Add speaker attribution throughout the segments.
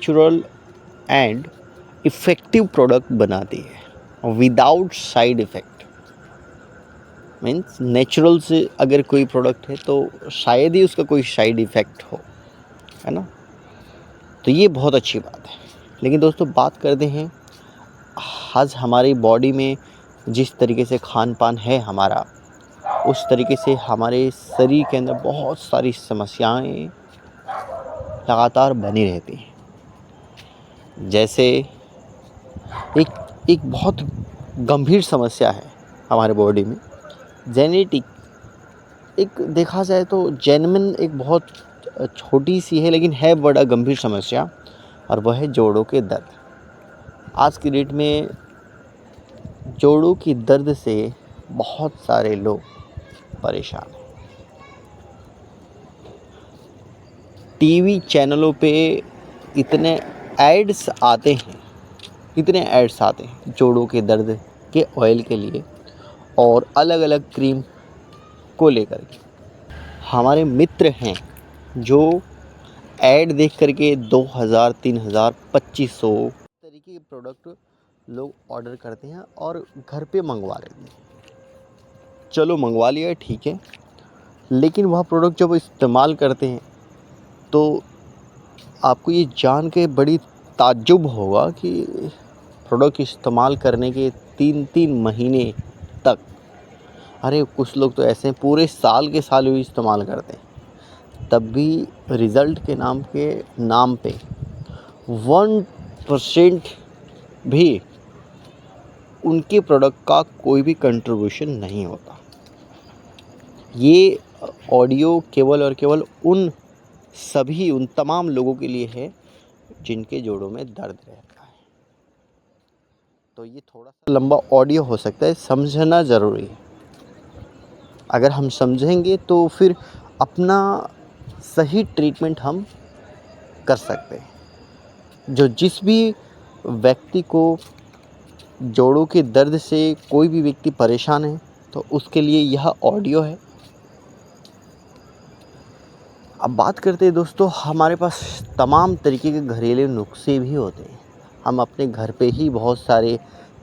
Speaker 1: Natural and effective product बनाती है without side effect. Means natural से अगर कोई प्रोडक्ट है तो शायद ही उसका कोई साइड इफ़ेक्ट हो, है ना। तो ये बहुत अच्छी बात है। लेकिन दोस्तों बात करते हैं आज हमारी बॉडी में जिस तरीके से खान पान है हमारा, उस तरीके से हमारे शरीर के अंदर बहुत सारी समस्याएं लगातार बनी रहती हैं। जैसे एक एक बहुत गंभीर समस्या है हमारे बॉडी में, जेनेटिक। एक देखा जाए तो जेन्युइन एक बहुत छोटी सी है लेकिन है बड़ा गंभीर समस्या, और वह है जोड़ों के दर्द। आज की डेट में जोड़ों की दर्द से बहुत सारे लोग परेशान हैं। टीवी चैनलों पे इतने एड्स आते हैं जोड़ों के दर्द के ऑयल के लिए और अलग अलग क्रीम को लेकर के। हमारे मित्र हैं जो ऐड देख करके 2000, 3000, 2500 तरीके के प्रोडक्ट लोग ऑर्डर करते हैं और घर पे मंगवा लेते हैं। चलो मंगवा लिया, ठीक है, लेकिन वह प्रोडक्ट जब इस्तेमाल करते हैं तो आपको ये जान के बड़ी ताज्जुब होगा कि प्रोडक्ट इस्तेमाल करने के 3-3 महीने तक, अरे कुछ लोग तो ऐसे पूरे साल के साल भी इस्तेमाल करते हैं, तब भी रिज़ल्ट के नाम पे 1% भी उनके प्रोडक्ट का कोई भी कंट्रीब्यूशन नहीं होता। ये ऑडियो केवल और केवल उन तमाम लोगों के लिए है जिनके जोड़ों में दर्द रहता है। तो ये थोड़ा सा लंबा ऑडियो हो सकता है, समझना ज़रूरी है। अगर हम समझेंगे तो फिर अपना सही ट्रीटमेंट हम कर सकते हैं। जिस भी व्यक्ति को जोड़ों के दर्द से कोई भी व्यक्ति परेशान है तो उसके लिए यह ऑडियो है। अब बात करते हैं दोस्तों, हमारे पास तमाम तरीके के घरेलू नुस्खे भी होते हैं। हम अपने घर पे ही बहुत सारे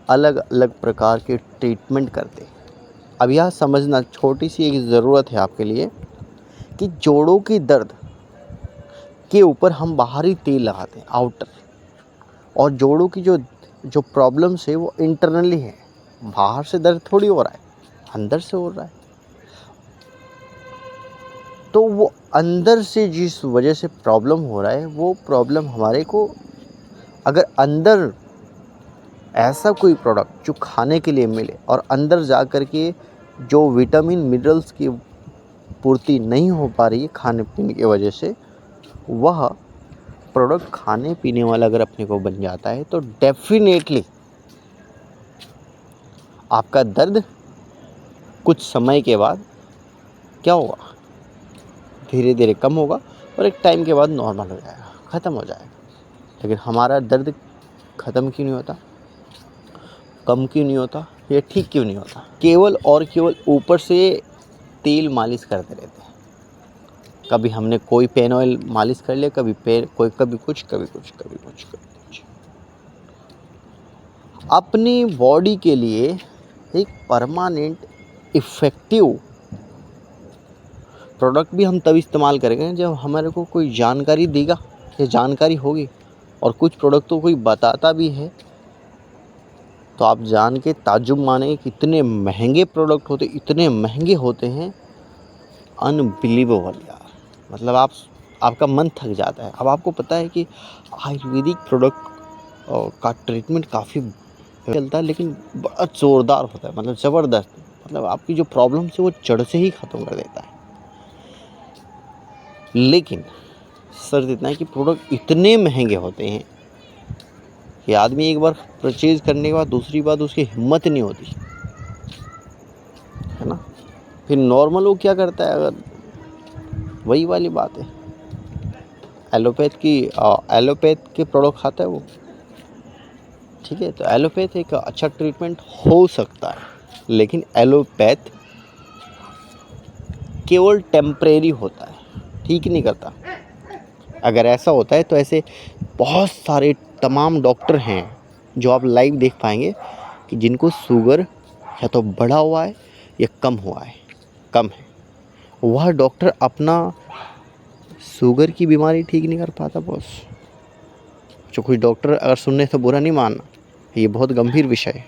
Speaker 1: अलग अलग प्रकार के ट्रीटमेंट करते हैं। अब यह समझना छोटी सी एक ज़रूरत है आपके लिए कि जोड़ों के दर्द के ऊपर हम बाहरी तेल लगाते हैं, आउटर, और जोड़ों की जो प्रॉब्लम्स है वो इंटरनली है। बाहर से दर्द थोड़ी हो रहा है, अंदर से हो रहा है। तो वो अंदर से जिस वजह से प्रॉब्लम हो रहा है, वो प्रॉब्लम हमारे को अगर अंदर ऐसा कोई प्रोडक्ट जो खाने के लिए मिले और अंदर जा कर के जो विटामिन मिनरल्स की पूर्ति नहीं हो पा रही है खाने पीने की वजह से, वह प्रोडक्ट खाने पीने वाला अगर अपने को बन जाता है तो डेफिनेटली आपका दर्द कुछ समय के बाद क्या होगा, धीरे धीरे कम होगा और एक टाइम के बाद नॉर्मल हो जाएगा, ख़त्म हो जाएगा। लेकिन हमारा दर्द ख़त्म क्यों नहीं होता, कम क्यों नहीं होता, या ठीक क्यों नहीं होता? केवल और केवल ऊपर से तेल मालिश करते रहते हैं। कभी हमने कोई पेन ऑयल मालिश कर लिया, कभी कुछ। अपनी बॉडी के लिए एक परमानेंट इफ़ेक्टिव प्रोडक्ट भी हम तब इस्तेमाल करेंगे जब हमारे को कोई जानकारी देगा या जानकारी होगी। और कुछ प्रोडक्ट तो कोई बताता भी है तो आप जान के ताज्जुब मानेंगे कि इतने महंगे प्रोडक्ट होते, इतने महंगे होते हैं, अनबिलीवेबल यार। मतलब आपका मन थक जाता है। अब आपको पता है कि आयुर्वेदिक प्रोडक्ट का ट्रीटमेंट काफ़ी चलता है, लेकिन बड़ा ज़ोरदार होता है, मतलब ज़बरदस्त। मतलब आपकी जो प्रॉब्लम है वो जड़ से ही ख़त्म कर देता है। लेकिन शर्त इतना है कि प्रोडक्ट इतने महंगे होते हैं कि आदमी एक बार परचेज़ करने के बाद दूसरी बार उसकी हिम्मत नहीं होती, है ना। फिर नॉर्मल वो क्या करता है, अगर वही वाली बात है, एलोपैथ के प्रोडक्ट खाता है वो, ठीक है। तो एलोपैथ एक अच्छा ट्रीटमेंट हो सकता है, लेकिन एलोपैथ केवल टेम्परेरी होता है, ठीक नहीं करता। अगर ऐसा होता है तो ऐसे बहुत सारे तमाम डॉक्टर हैं जो आप लाइव देख पाएंगे कि जिनको शुगर या तो बढ़ा हुआ है या कम हुआ है, कम है। वह डॉक्टर अपना शुगर की बीमारी ठीक नहीं कर पाता बॉस। जो कुछ डॉक्टर अगर सुनने से बुरा नहीं मानना, ये बहुत गंभीर विषय है।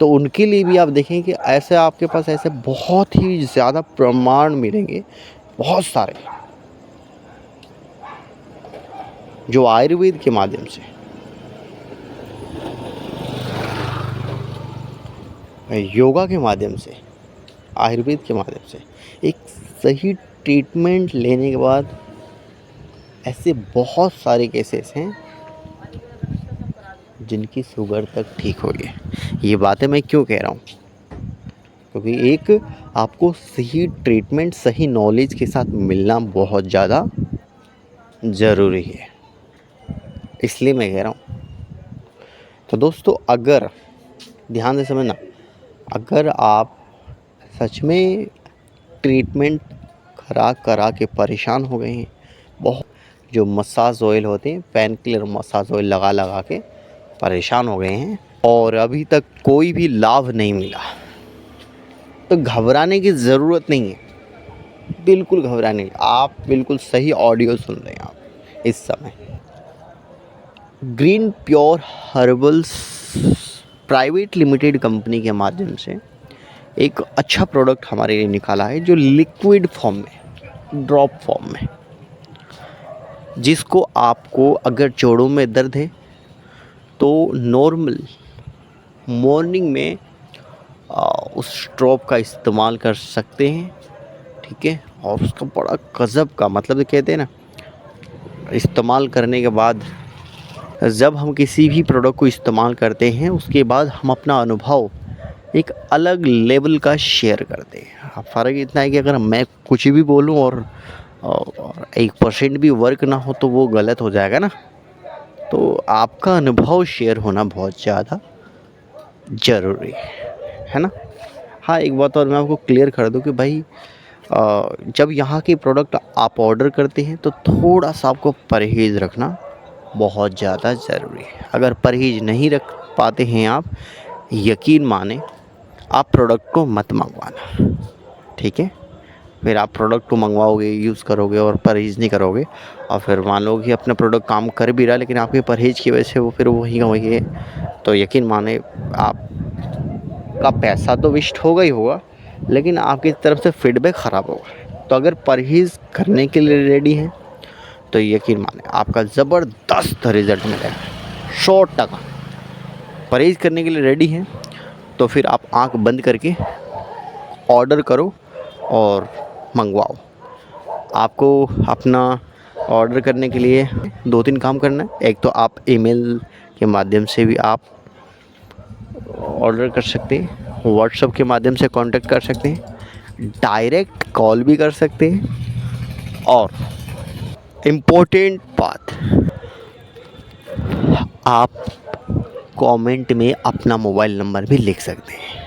Speaker 1: तो उनके लिए भी आप देखें कि ऐसे आपके पास ऐसे बहुत ही ज़्यादा प्रमाण मिलेंगे, बहुत सारे, जो आयुर्वेद के माध्यम से, योगा के माध्यम से, आयुर्वेद के माध्यम से एक सही ट्रीटमेंट लेने के बाद ऐसे बहुत सारे केसेस हैं जिनकी शुगर तक ठीक हो गई। ये बातें मैं क्यों कह रहा हूँ? क्योंकि एक आपको सही ट्रीटमेंट सही नॉलेज के साथ मिलना बहुत ज़्यादा ज़रूरी है, इसलिए मैं कह रहा हूँ। तो दोस्तों, अगर ध्यान से समझना, अगर आप सच में ट्रीटमेंट करा के परेशान हो गए हैं, बहुत जो मसाज ऑयल होते हैं, पेन किलर मसाज ऑयल लगा के परेशान हो गए हैं और अभी तक कोई भी लाभ नहीं मिला, तो घबराने की ज़रूरत नहीं है, बिल्कुल घबराने। आप बिल्कुल सही ऑडियो सुन रहे हैं आप इस समय। Green pure herbals private limited company के माध्यम से एक अच्छा प्रोडक्ट हमारे लिए निकाला है, जो लिक्विड फॉर्म में, ड्रॉप फॉर्म में, जिसको आपको अगर जोड़ों में दर्द है तो नॉर्मल मॉर्निंग में उस ड्रॉप का इस्तेमाल कर सकते हैं, ठीक है। और उसका बड़ा गज़ब का मतलब कहते हैं ना, इस्तेमाल करने के बाद जब हम किसी भी प्रोडक्ट को इस्तेमाल करते हैं उसके बाद हम अपना अनुभव एक अलग लेवल का शेयर करते हैं। अब फ़र्क इतना है कि अगर मैं कुछ भी बोलूं और 1% भी वर्क ना हो तो वो गलत हो जाएगा ना। तो आपका अनुभव शेयर होना बहुत ज़्यादा ज़रूरी है ना। हाँ, एक बात और मैं आपको क्लियर कर दूं कि भाई जब यहाँ के प्रोडक्ट आप ऑर्डर करते हैं तो थोड़ा सा आपको परहेज़ रखना बहुत ज़्यादा ज़रूरी है। अगर परहेज़ नहीं रख पाते हैं आप, यकीन माने आप प्रोडक्ट को मत मंगवाना, ठीक है। फिर आप प्रोडक्ट को मंगवाओगे, यूज़ करोगे और परहेज़ नहीं करोगे, और फिर मान लो कि अपना प्रोडक्ट काम कर भी रहा है लेकिन आपके परहेज़ की वजह से वो फिर वही का वही है, तो यकीन माने आपका पैसा तो वेस्ट होगा ही होगा, लेकिन आपकी तरफ से फीडबैक ख़राब होगा। तो अगर परहेज़ करने के लिए रेडी हैं तो यकीन माने आपका ज़बरदस्त रिज़ल्ट मिलेगा, 100%। परहेज़ करने के लिए रेडी हैं तो फिर आप आंख बंद करके ऑर्डर करो और मंगवाओ। आपको अपना ऑर्डर करने के लिए 2-3 काम करना है। एक तो आप ईमेल के माध्यम से भी आप ऑर्डर कर सकते हैं, व्हाट्सएप के माध्यम से कांटेक्ट कर सकते हैं, डायरेक्ट कॉल भी कर सकते हैं, और इम्पोर्टेंट बात, आप कमेंट में अपना मोबाइल नंबर भी लिख सकते हैं।